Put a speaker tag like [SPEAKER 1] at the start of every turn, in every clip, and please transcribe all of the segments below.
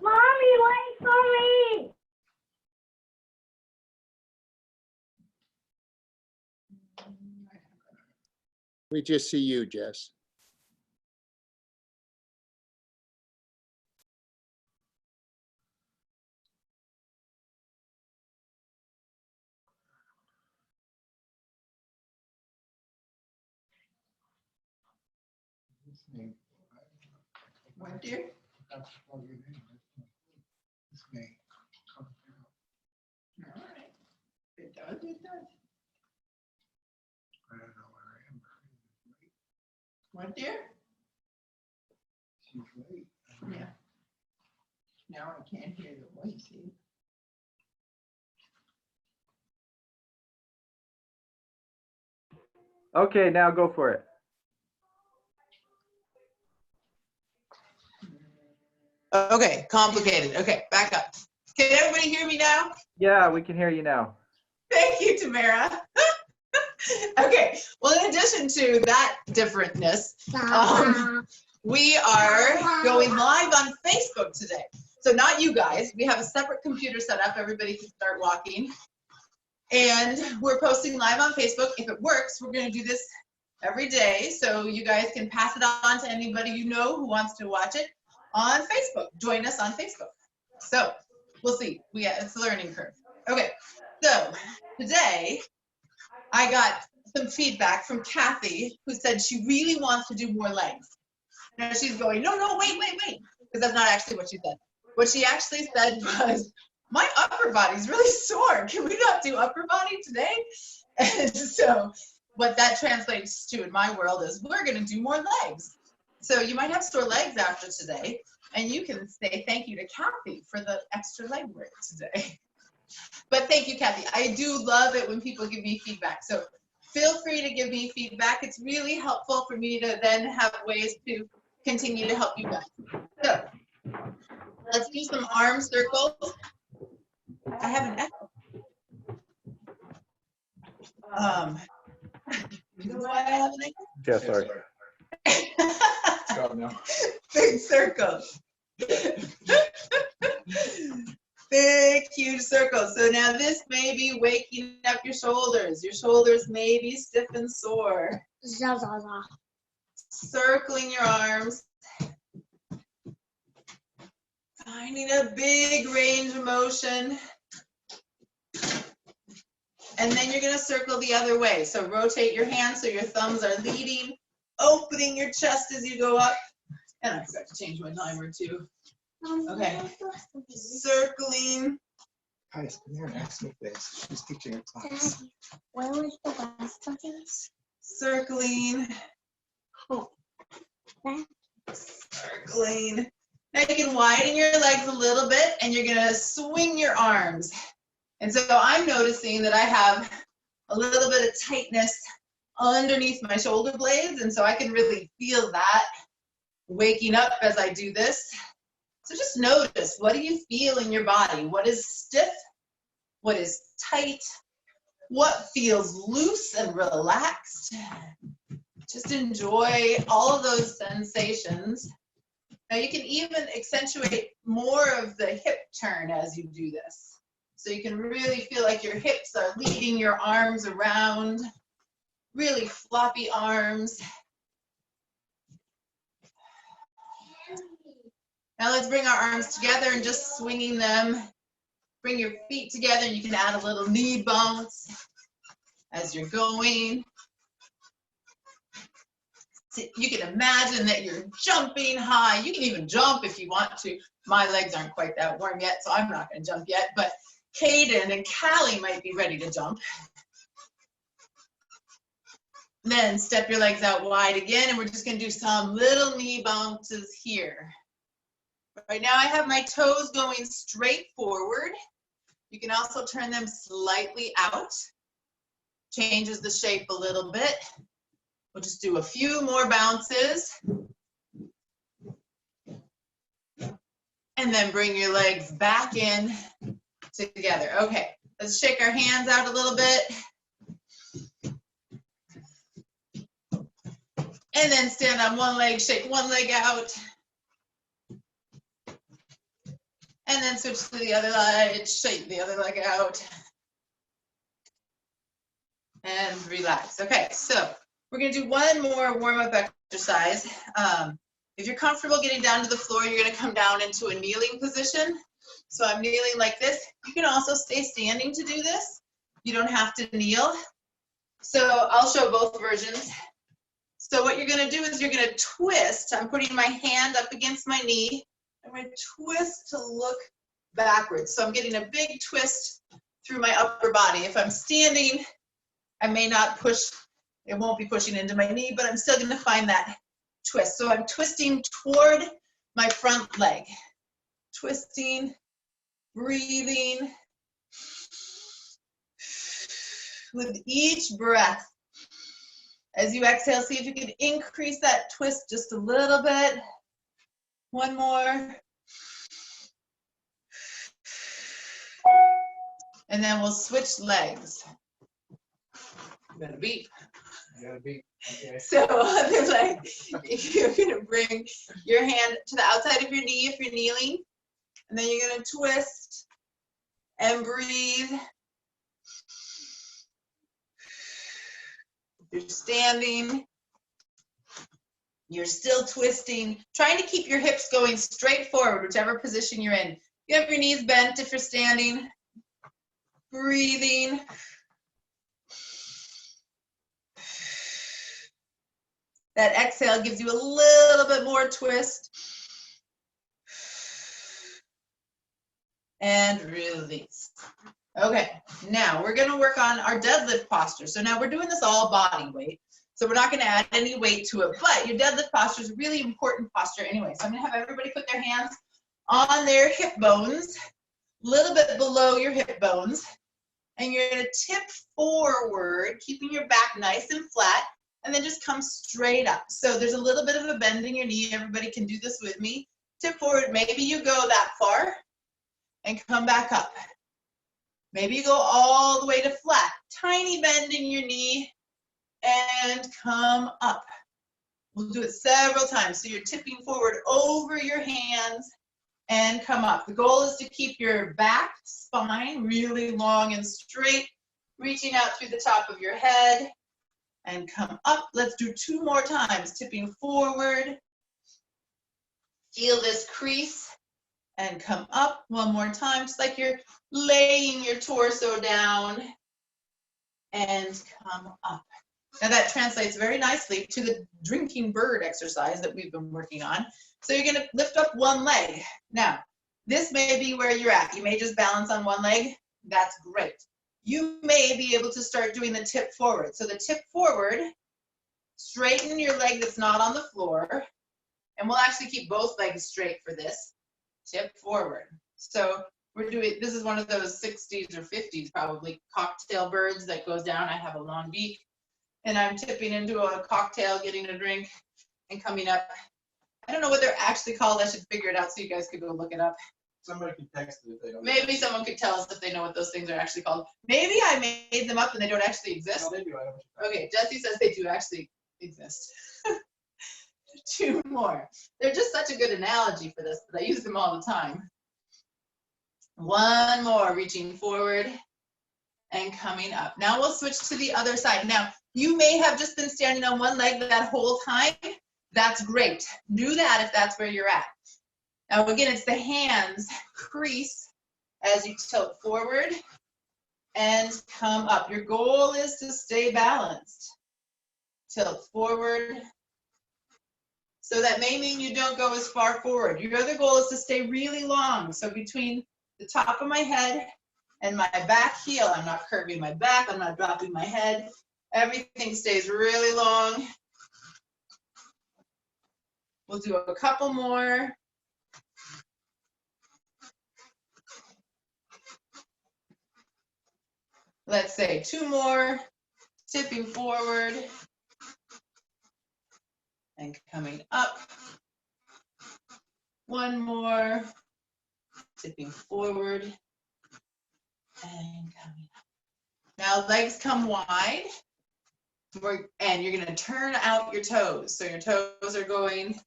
[SPEAKER 1] Mommy, wait for me.
[SPEAKER 2] We just see you, Jess.
[SPEAKER 3] What, dear? All right. It does, it does.
[SPEAKER 4] I don't know where I am.
[SPEAKER 3] What, dear?
[SPEAKER 4] She's late.
[SPEAKER 3] Yeah. Now I can't hear the voice. See?
[SPEAKER 5] Okay, now go for it.
[SPEAKER 3] Okay, complicated. Okay, back up. Can everybody hear me now?
[SPEAKER 5] Yeah, we can hear you now.
[SPEAKER 3] Thank you, Tamara. Okay, well, in addition to that differentness, we are going live on Facebook today. So not you guys, we have a separate computer set up. Everybody can start walking. And we're posting live on Facebook. If it works, we're going to do this every day. So you guys can pass it on to anybody you know who wants to watch it on Facebook. Join us on Facebook. So we'll see. It's a learning curve. Okay, so today I got some feedback from Kathy, who said she really wants to do more legs. Now she's going, no, wait, because that's not actually what she said. What she actually said was, my upper body's really sore. Can we not do upper body today? And so what that translates to in my world is we're going to do more legs. So you might have sore legs after today, and you can say thank you to Kathy for the extra leg work today. But thank you, Kathy. I do love it when people give me feedback. So feel free to give me feedback. It's really helpful for me to then have ways to continue to help you guys. So let's do some arm circles. I have an echo. You know why I have an echo?
[SPEAKER 5] Yeah, sorry.
[SPEAKER 3] Big circles. Big, huge circles. So now this may be waking up your shoulders. Your shoulders may be stiff and sore. Circling your arms. Finding a big range of motion. And then you're going to circle the other way. So rotate your hands so your thumbs are leading, opening your chest as you go up. And I forgot to change my timer too. Okay. Circling.
[SPEAKER 4] Guys, come here and ask me this. She's teaching a class.
[SPEAKER 1] Where was the rest of these?
[SPEAKER 3] Circling.
[SPEAKER 1] Oh, that.
[SPEAKER 3] Circling. Now you can widen your legs a little bit and you're going to swing your arms. And so I'm noticing that I have a little bit of tightness underneath my shoulder blades. And so I can really feel that waking up as I do this. So just notice, what do you feel in your body? What is stiff? What is tight? What feels loose and relaxed? Just enjoy all of those sensations. Now you can even accentuate more of the hip turn as you do this. So you can really feel like your hips are leading your arms around, really floppy arms. Now let's bring our arms together and just swinging them. Bring your feet together and you can add a little knee bounce as you're going. So you can imagine that you're jumping high. You can even jump if you want to. My legs aren't quite that warm yet, so I'm not going to jump yet, but Kaden and Callie might be ready to jump. Then step your legs out wide again, and we're just going to do some little knee bounces here. Right now I have my toes going straight forward. You can also turn them slightly out. Changes the shape a little bit. We'll just do a few more bounces. And then bring your legs back in together. Okay, let's shake our hands out a little bit. And then stand on one leg, shake one leg out. And then switch to the other leg, shake the other leg out. And relax. Okay, so we're gonna do one more warm-up exercise. If you're comfortable getting down to the floor, you're gonna come down into a kneeling position. So I'm kneeling like this. You can also stay standing to do this. You don't have to kneel. So I'll show both versions. So what you're gonna do is you're gonna twist. I'm putting my hand up against my knee. I'm gonna twist to look backwards. So I'm getting a big twist through my upper body. If I'm standing, I may not push, it won't be pushing into my knee, but I'm still gonna find that twist. So I'm twisting toward my front leg. Twisting, breathing. With each breath, as you exhale, see if you can increase that twist just a little bit. One more. And then we'll switch legs. You got a beep.
[SPEAKER 4] Gotta be, okay.
[SPEAKER 3] So other leg, you're gonna bring your hand to the outside of your knee if you're kneeling. And then you're gonna twist and breathe. If you're standing, you're still twisting, trying to keep your hips going straight forward, whichever position you're in. You have your knees bent if you're standing. Breathing. That exhale gives you a little bit more twist. And release. Okay, now we're gonna work on our deadlift posture. So now we're doing this all body weight. So we're not gonna add any weight to it, but your deadlift posture is a really important posture anyway. So I'm gonna have everybody put their hands on their hip bones, a little bit below your hip bones. And you're gonna tip forward, keeping your back nice and flat, and then just come straight up. So there's a little bit of a bend in your knee. Everybody can do this with me. Tip forward, maybe you go that far and come back up. Maybe you go all the way to flat. Tiny bend in your knee and come up. We'll do it several times. So you're tipping forward over your hands and come up. The goal is to keep your back spine really long and straight, reaching out through the top of your head and come up. Let's do 2 more times. Tipping forward. Feel this crease and come up. 1 more time, just like you're laying your torso down and come up. Now that translates very nicely to the drinking bird exercise that we've been working on. So you're gonna lift up 1 leg. Now, this may be where you're at. You may just balance on 1 leg. That's great. You may be able to start doing the tip forward. So the tip forward, straighten your leg that's not on the floor. And we'll actually keep both legs straight for this. Tip forward. So we're doing, this is one of those 60s or 50s probably, cocktail birds that goes down. I have a long beak. And I'm tipping into a cocktail, getting a drink, and coming up. I don't know what they're actually called. I should figure it out so you guys could go look it up.
[SPEAKER 4] Somebody can text it if they don't.
[SPEAKER 3] Maybe someone could tell us if they know what those things are actually called. Maybe I made them up and they don't actually exist.
[SPEAKER 4] No, they do. I don't.
[SPEAKER 3] Okay, Jesse says they do actually exist. 2 more. They're just such a good analogy for this, but I use them all the time. 1 more, reaching forward and coming up. Now we'll switch to the other side. Now, you may have just been standing on 1 leg that whole time. That's great. Do that if that's where you're at. Now again, it's the hands crease as you tilt forward and come up. Your goal is to stay balanced. Tilt forward. So that may mean you don't go as far forward. Your other goal is to stay really long. So between the top of my head and my back heel, I'm not curving my back, I'm not dropping my head. Everything stays really long. We'll do a couple more. Let's say 2 more, tipping forward and coming up. 1 more, tipping forward and coming up. Now legs come wide, and you're gonna turn out your toes. So your toes are going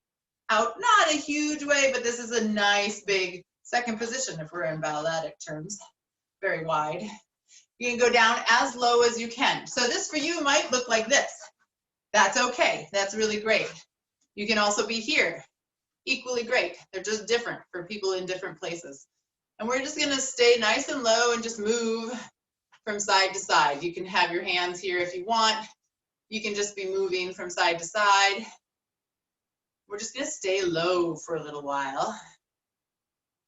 [SPEAKER 3] out, not a huge way, but this is a nice big second position if we're in balletic terms, very wide. You can go down as low as you can. So this for you might look like this. That's okay, that's really great. You can also be here, equally great. They're just different for people in different places. And we're just gonna stay nice and low and just move from side to side. You can have your hands here if you want. You can just be moving from side to side. We're just gonna stay low for a little while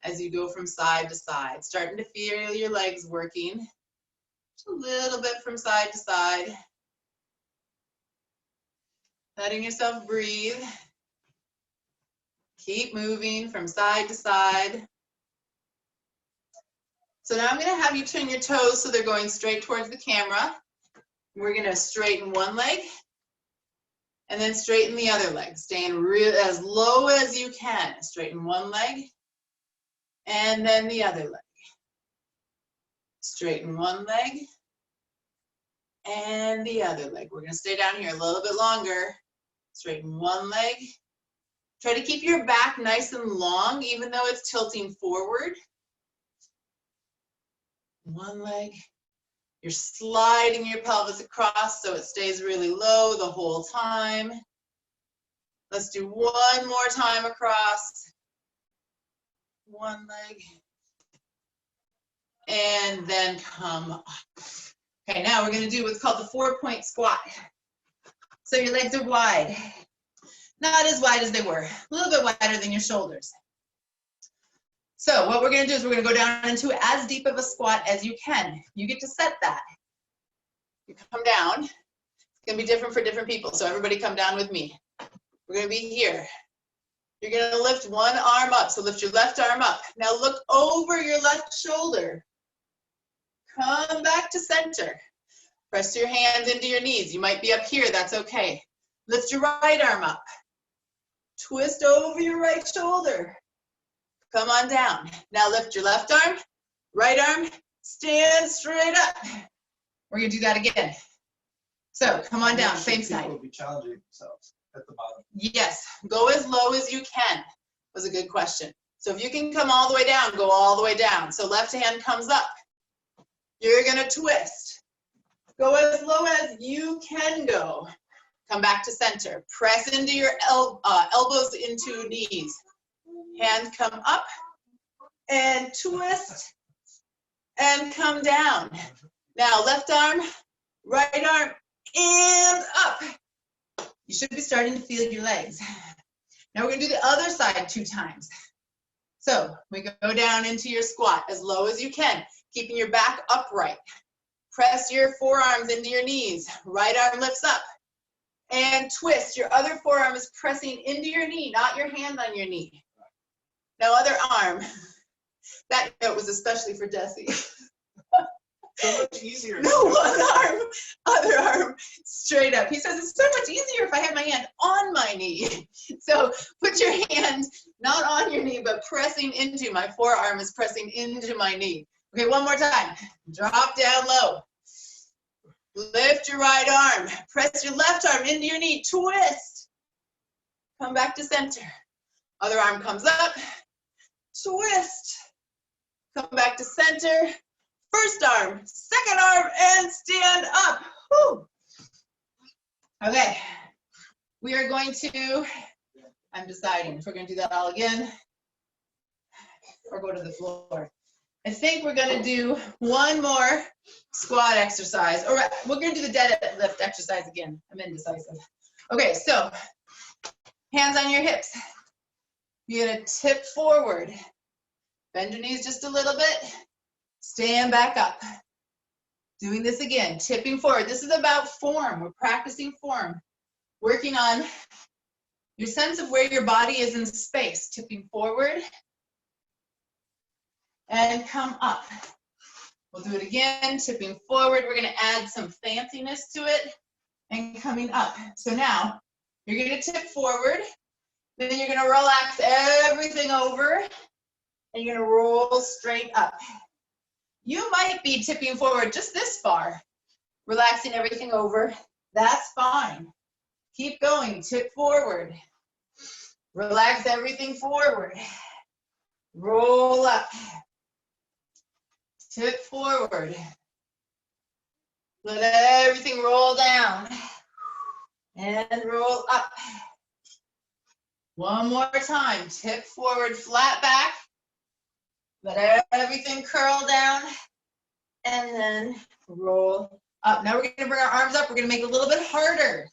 [SPEAKER 3] as you go from side to side, starting to feel your legs working. Just a little bit from side to side. Letting yourself breathe. Keep moving from side to side. So now I'm gonna have you turn your toes so they're going straight towards the camera. We're gonna straighten one leg and then straighten the other leg, staying as low as you can. Straighten one leg and then the other leg. Straighten one leg and the other leg. We're gonna stay down here a little bit longer. Straighten one leg. Try to keep your back nice and long, even though it's tilting forward. One leg. You're sliding your pelvis across so it stays really low the whole time. Let's do one more time across. One leg. And then come up. Okay, now we're gonna do what's called the 4-point squat. So your legs are wide. Not as wide as they were, a little bit wider than your shoulders. So what we're gonna do is we're gonna go down into as deep of a squat as you can. You get to set that. You come down. It's gonna be different for different people, so everybody come down with me. We're gonna be here. You're gonna lift one arm up, so lift your left arm up. Now look over your left shoulder. Come back to center. Press your hands into your knees. You might be up here, that's okay. Lift your right arm up. Twist over your right shoulder. Come on down. Now lift your left arm, right arm, stand straight up. We're gonna do that again. So come on down, same side.
[SPEAKER 4] People will be challenging themselves at the bottom.
[SPEAKER 3] Yes, go as low as you can, was a good question. So if you can come all the way down, go all the way down. So left hand comes up. You're gonna twist. Go as low as you can go. Come back to center. Press into your elbows into knees. Hands come up and twist and come down. Now left arm, right arm, and up. You should be starting to feel your legs. Now we're gonna do the other side 2 times. So we go down into your squat as low as you can, keeping your back upright. Press your forearms into your knees. Right arm lifts up. And twist. Your other forearm is pressing into your knee, not your hand on your knee. Now other arm. That note was especially for Desi.
[SPEAKER 4] So much easier.
[SPEAKER 3] No, one arm, other arm, straight up. He says it's so much easier if I have my hand on my knee. So put your hand not on your knee, but pressing into, my forearm is pressing into my knee. Okay, one more time. Drop down low. Lift your right arm. Press your left arm into your knee. Twist. Come back to center. Other arm comes up. Twist. Come back to center. First arm, second arm, and stand up. Whew. Okay. We are going to, I'm deciding if we're going to do that all again or go to the floor. I think we're going to do one more squat exercise, or we're going to do the deadlift exercise again. I'm indecisive. Okay, so hands on your hips. You're going to tip forward. Bend your knees just a little bit. Stand back up. Doing this again, tipping forward. This is about form. We're practicing form. Working on your sense of where your body is in space. Tipping forward. And come up. We'll do it again, tipping forward. We're gonna add some fanciness to it and coming up. So now you're gonna tip forward, then you're gonna relax everything over and you're gonna roll straight up. You might be tipping forward just this far, relaxing everything over. That's fine. Keep going, tip forward. Relax everything forward. roll up, tip forward, let everything roll down, and roll up. One more time, tip forward, flat back, let everything curl down, and then roll up. Now we're going to bring our arms up. We're going to make it a little bit harder.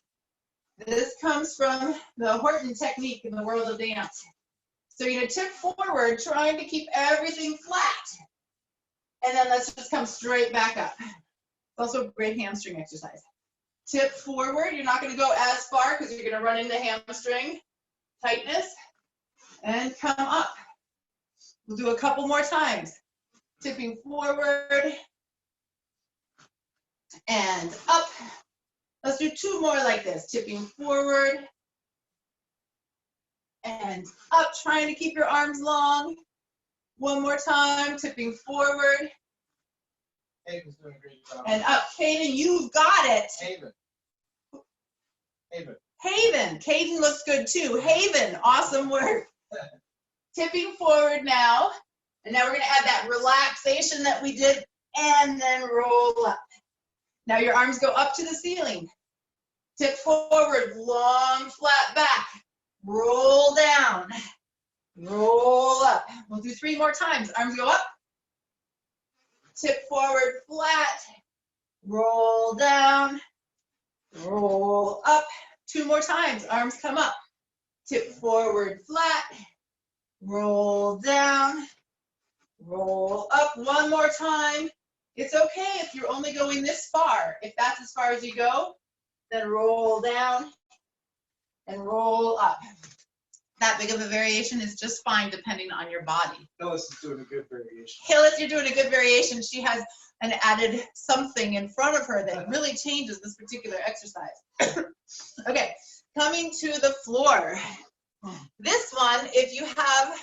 [SPEAKER 3] This comes from the Horton technique in the world of dance. So you're going to tip forward, trying to keep everything flat. And then let's just come straight back up. It's also a great hamstring exercise. Tip forward. You're not going to go as far because you're going to run into hamstring tightness. And come up. We'll do a couple more times. Tipping forward and up. Let's do 2 more like this. Tipping forward and up, trying to keep your arms long. One more time, tipping forward
[SPEAKER 4] Haven's doing a great job.
[SPEAKER 3] and up. Caden, you've got it.
[SPEAKER 4] Haven. Haven.
[SPEAKER 3] Haven, Caden looks good too. Haven, awesome work. Tipping forward now. And now we're gonna add that relaxation that we did and then roll up. Now your arms go up to the ceiling. Tip forward, long, flat back. Roll down, roll up. We'll do 3 more times. Arms go up, tip forward, flat, roll down, roll up. 2 more times. Arms come up, tip forward, flat, roll down, roll up. 1 more time. It's okay if you're only going this far. If that's as far as you go, then roll down and roll up. That big of a variation is just fine depending on your body.
[SPEAKER 4] Phyllis is doing a good variation.
[SPEAKER 3] Hillis, you're doing a good variation. She has an added something in front of her that really changes this particular exercise. Okay, coming to the floor. This one, if you have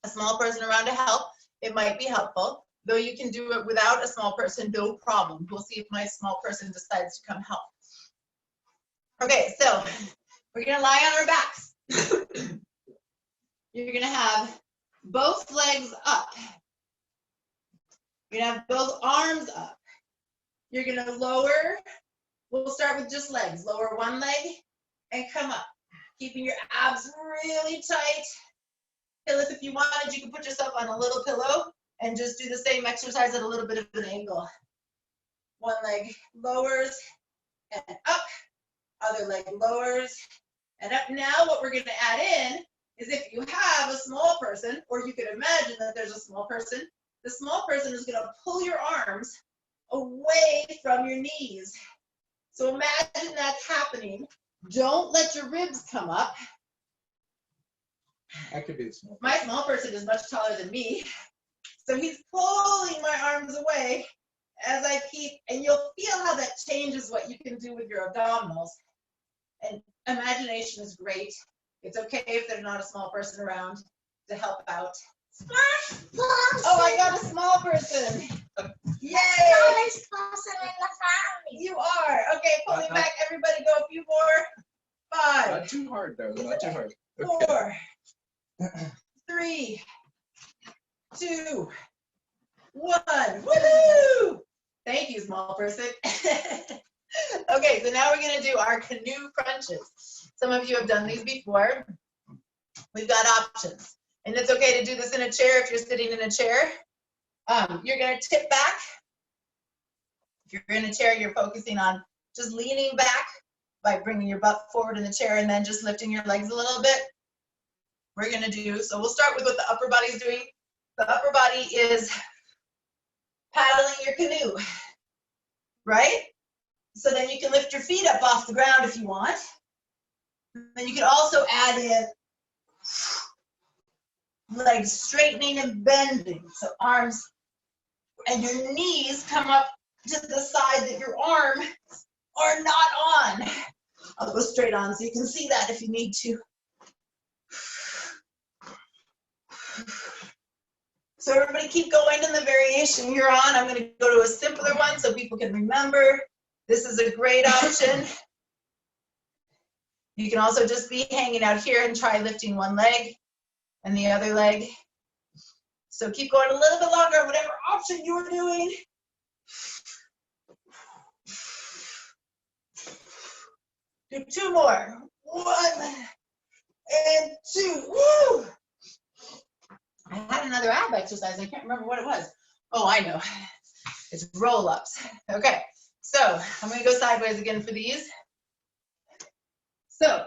[SPEAKER 3] a small person around to help, it might be helpful. Though you can do it without a small person, no problem. We'll see if my small person decides to come help. Okay, so we're gonna lie on our backs. You're gonna have both legs up. You're gonna have both arms up. You're gonna lower, we'll start with just legs. Lower one leg and come up. Keeping your abs really tight. Phyllis, if you wanted, you can put yourself on a little pillow and just do the same exercise at a little bit of an angle. One leg lowers and up. Other leg lowers and up. Now what we're going to add in is if you have a small person, or you can imagine that there's a small person, the small person is going to pull your arms away from your knees. So imagine that's happening. Don't let your ribs come up.
[SPEAKER 4] I could be the small.
[SPEAKER 3] My small person is much taller than me. So he's pulling my arms away as I keep, and you'll feel how that changes what you can do with your abdominals. And imagination is great. It's okay if there's not a small person around to help out. Oh, I got a small person. Yay!
[SPEAKER 1] Smallest person in the family.
[SPEAKER 3] You are. Okay, pulling back. Everybody go a few more. 5,
[SPEAKER 4] Not too hard though. Not too hard.
[SPEAKER 3] 4, 3, 2, 1. Woohoo! Thank you, small person. Okay, so now we're going to do our canoe crunches. Some of you have done these before. We've got options. And it's okay to do this in a chair if you're sitting in a chair. You're going to tip back. If you're in a chair, you're focusing on just leaning back by bringing your butt forward in the chair and then just lifting your legs a little bit. We're going to do, so we'll start with what the upper body is doing. The upper body is paddling your canoe, right? So then you can lift your feet up off the ground if you want. Then you can also add in legs straightening and bending. So arms and your knees come up to the side that your arms are not on. I'll go straight on so you can see that if you need to. So everybody keep going in the variation you're on. I'm going to go to a simpler one so people can remember. This is a great option. You can also just be hanging out here and try lifting one leg and the other leg So keep going a little bit longer, whatever option you were doing. Do 2 more. 1 and 2. Woo! I had another ab exercise. I can't remember what it was. Oh, I know. It's roll-ups. Okay, so I'm going to go sideways again for these. So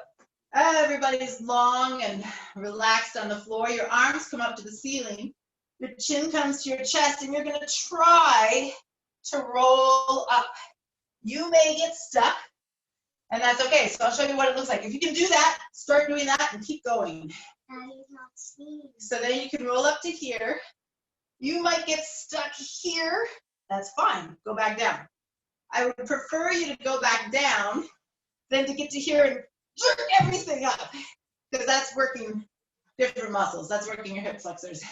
[SPEAKER 3] everybody's long and relaxed on the floor. Your arms come up to the ceiling. Your chin comes to your chest, and you're going to try to roll up. You may get stuck, and that's okay. So I'll show you what it looks like. If you can do that, start doing that and keep going.
[SPEAKER 1] Daddy's not seeing.
[SPEAKER 3] So then you can roll up to here. You might get stuck here. That's fine. Go back down. I would prefer you to go back down than to get to here and jerk everything up, because that's working different muscles. That's working your hip flexors.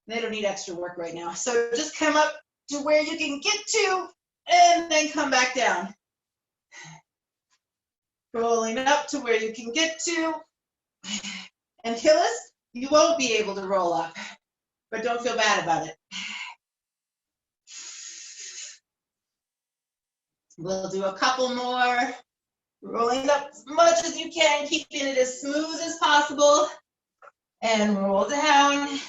[SPEAKER 3] They don't need extra work right now. So just come up to where you can get to and then come back down. Rolling up to where you can get to. And Hillis, you won't be able to roll up, but don't feel bad about it. We'll do a couple more. Rolling up as much as you can, keeping it as smooth as possible. And roll down.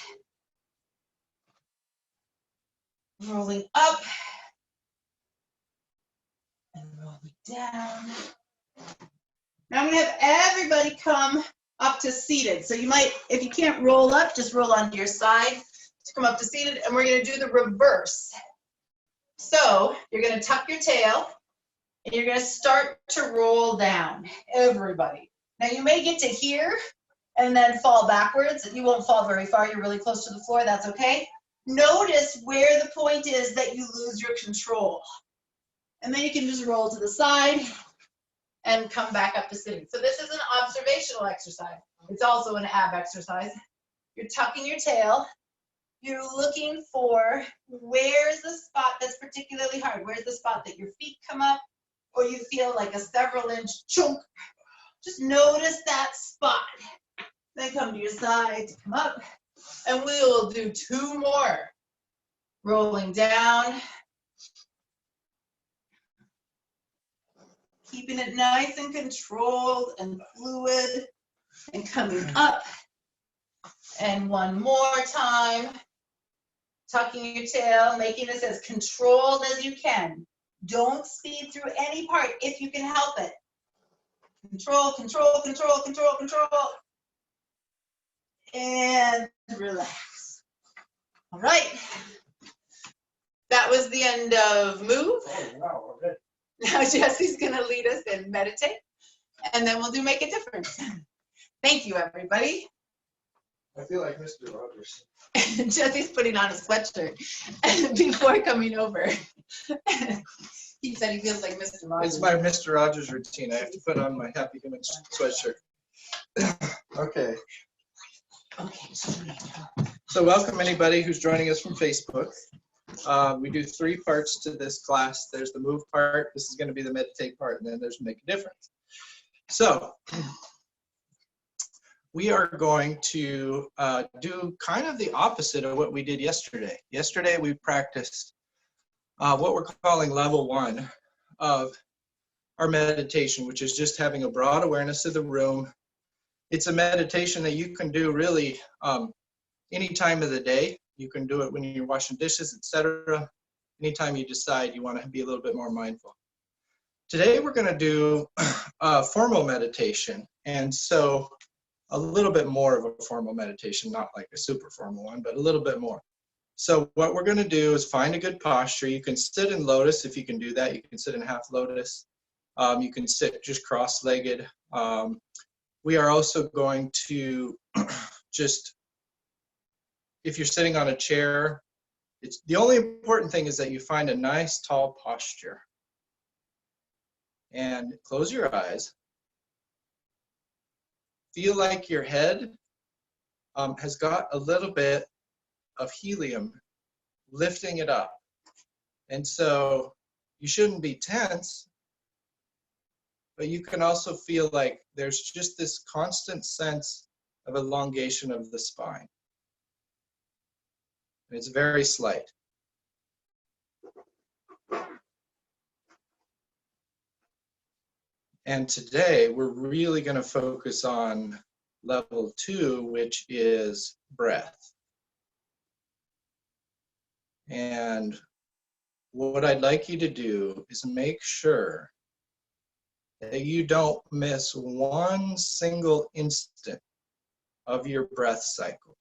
[SPEAKER 3] Rolling up. And rolling down. Now I'm going to have everybody come up to seated. So you might, if you can't roll up, just roll onto your side to come up to seated. And we're going to do the reverse. So you're going to tuck your tail. And you're going to start to roll down, everybody. Now you may get to here and then fall backwards. You won't fall very far. You're really close to the floor. That's okay. Notice where the point is that you lose your control. And then you can just roll to the side and come back up to sitting. So this is an observational exercise. It's also an ab exercise. You're tucking your tail. You're looking for where's the spot that's particularly hard. Where's the spot that your feet come up? Or you feel like a several-inch chunk. Just notice that spot. Then come to your side to come up. And we will do 2 more. Rolling down. Keeping it nice and controlled and fluid. And coming up. And 1 more time. Tucking your tail, making this as controlled as you can. Don't speed through any part if you can help it. Control, control, control, control, control. And relax. All right. That was the end of move. Now Jesse's going to lead us in meditate. And then we'll do make a difference. Thank you, everybody.
[SPEAKER 4] I feel like Mr. Rogers.
[SPEAKER 3] Jesse's putting on a sweatshirt before coming over. He said he feels like Mr. Rogers.
[SPEAKER 4] It's my Mr. Rogers routine. I have to put on my Happy Human sweatshirt. Okay.
[SPEAKER 3] Okay.
[SPEAKER 4] So welcome anybody who's joining us from Facebook. We do 3 parts to this class. There's the move part. This is going to be the meditate part, and then there's make a difference. So we are going to do kind of the opposite of what we did yesterday. Yesterday we practiced what we're calling level 1 of our meditation, which is just having a broad awareness of the room. It's a meditation that you can do really any time of the day. You can do it when you're washing dishes, etc. Anytime you decide you want to be a little bit more mindful. Today we're going to do a formal meditation, and so a little bit more of a formal meditation, not like a super formal one, but a little bit more. So what we're going to do is find a good posture. You can sit in lotus if you can do that. You can sit in half lotus. You can sit just cross-legged. We are also going to just, if you're sitting on a chair, it's the only important thing is that you find a nice tall posture. And close your eyes. Feel like your head has got a little bit of helium lifting it up. And so you shouldn't be tense, but you can also feel like there's just this constant sense of elongation of the spine. It's very slight. And today we're really going to focus on level 2, which is breath. And what I'd like you to do is make sure that you don't miss one single instant of your breath cycle.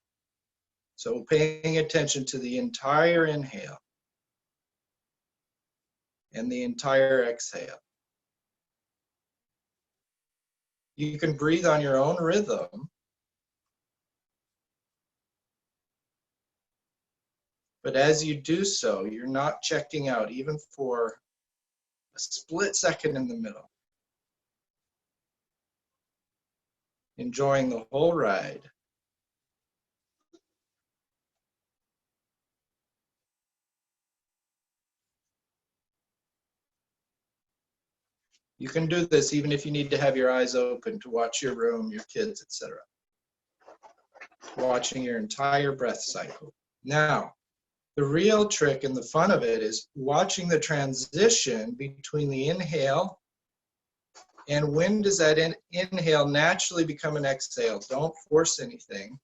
[SPEAKER 4] So paying attention to the entire inhale and the entire exhale. You can breathe on your own rhythm, but as you do so, you're not checking out even for a split second in the middle. Enjoying the whole ride. You can do this even if you need to have your eyes open to watch your room, your kids, etc. Watching your entire breath cycle. Now, the real trick and the fun of it is watching the transition between the inhale and when does that inhale naturally become an exhale. Don't force anything.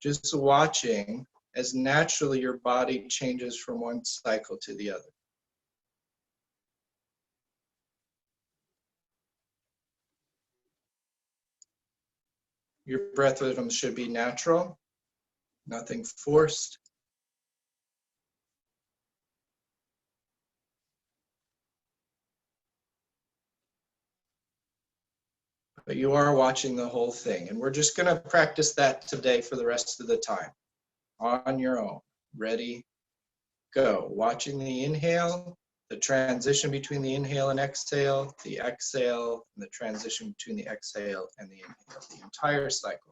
[SPEAKER 4] Just watching as naturally your body changes from one cycle to the other. Your breath rhythm should be natural, nothing forced. But you are watching the whole thing. And we're just going to practice that today for the rest of the time. On your own. Ready, go. Watching the inhale, the transition between the inhale and exhale, the exhale, and the transition between the exhale and the inhale, the entire cycle.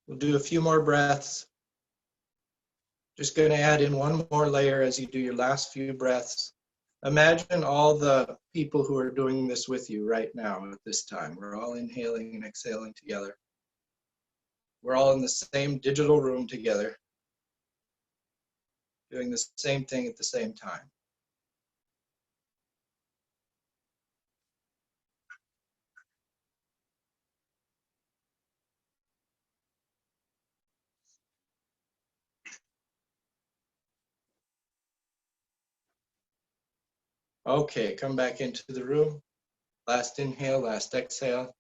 [SPEAKER 4] We'll do a few more breaths. Just going to add in one more layer as you do your last few breaths. Imagine all the people who are doing this with you right now at this time. We're all inhaling and exhaling together. We're all in the same digital room together, doing the same thing at the same time. Okay, come back into the room. Last inhale, last exhale.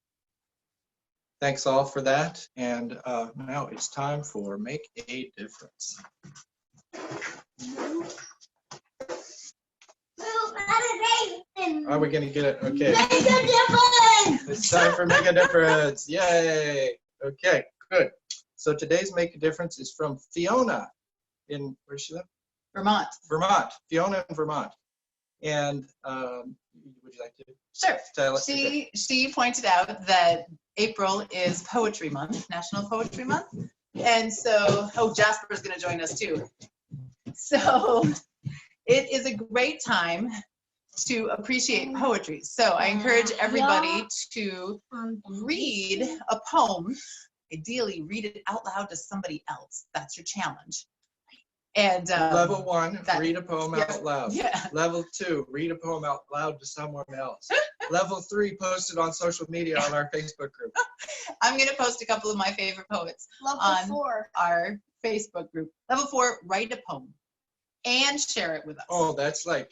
[SPEAKER 4] Thanks all for that. And now it's time for Make a Difference. Are we going to get it? Okay.
[SPEAKER 1] Make a difference!
[SPEAKER 4] It's time for Make a Difference. Yay. Okay, good. So today's Make a Difference is from Fiona in, where does she live?
[SPEAKER 3] Vermont.
[SPEAKER 4] Vermont. Fiona in Vermont. And would you like to
[SPEAKER 3] Sure.
[SPEAKER 4] tell us?
[SPEAKER 3] She pointed out that April is Poetry Month, National Poetry Month. And so, oh, Jasper's going to join us too. So it is a great time to appreciate poetry. So I encourage everybody to read a poem. Ideally, read it out loud to somebody else. That's your challenge. And
[SPEAKER 4] Level 1,
[SPEAKER 3] that-
[SPEAKER 4] read a poem
[SPEAKER 3] yeah,
[SPEAKER 4] out loud.
[SPEAKER 3] yeah.
[SPEAKER 4] Level 2, read a poem out loud to someone else. Level 3, post it on social media on our Facebook group.
[SPEAKER 3] I'm going to post a couple of my favorite poets
[SPEAKER 1] Level
[SPEAKER 3] on
[SPEAKER 1] 4.
[SPEAKER 3] our Facebook group. Level 4, write a poem and share it with us.
[SPEAKER 4] Oh, that's like,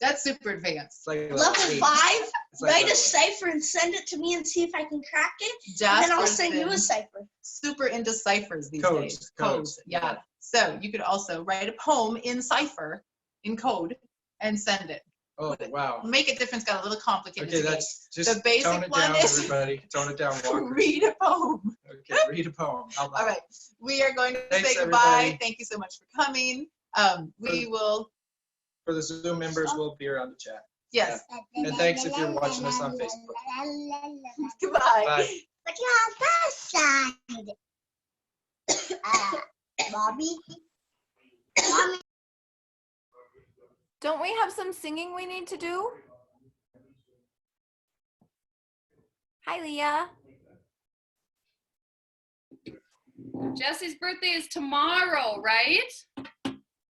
[SPEAKER 3] That's super advanced.
[SPEAKER 4] it's like
[SPEAKER 1] Level 5,
[SPEAKER 4] It's like
[SPEAKER 1] write a
[SPEAKER 4] level
[SPEAKER 1] cipher and send it to me and see if I can crack it. And then I'll
[SPEAKER 3] Jasper's
[SPEAKER 1] send you
[SPEAKER 3] been
[SPEAKER 1] a cipher.
[SPEAKER 3] super into ciphers these
[SPEAKER 4] Codes,
[SPEAKER 3] days.
[SPEAKER 4] codes,
[SPEAKER 3] Yeah.
[SPEAKER 4] yeah.
[SPEAKER 3] So you could also write a poem in cipher, in code, and send it.
[SPEAKER 4] Oh, wow.
[SPEAKER 3] Make it different. It's got a little complicated.
[SPEAKER 4] Okay,
[SPEAKER 3] today.
[SPEAKER 4] that's just
[SPEAKER 3] basic
[SPEAKER 4] tone it
[SPEAKER 3] one
[SPEAKER 4] down,
[SPEAKER 3] is-
[SPEAKER 4] everybody. Tone it down, Walker.
[SPEAKER 3] Read a poem.
[SPEAKER 4] Okay, read a poem. How about
[SPEAKER 3] All right. We are going to
[SPEAKER 4] Thanks,
[SPEAKER 3] say goodbye.
[SPEAKER 4] everybody.
[SPEAKER 3] Thank you so much for coming. We will,
[SPEAKER 4] For the Zoom members, we'll be around the chat.
[SPEAKER 3] yes.
[SPEAKER 4] And thanks if you're watching us on Facebook.
[SPEAKER 3] Goodbye.
[SPEAKER 4] Bye.
[SPEAKER 1] Look on that side. Bobby. Mommy.
[SPEAKER 6] Don't we have some singing we need to do? Hi, Leah.
[SPEAKER 7] Jesse's birthday is tomorrow, right?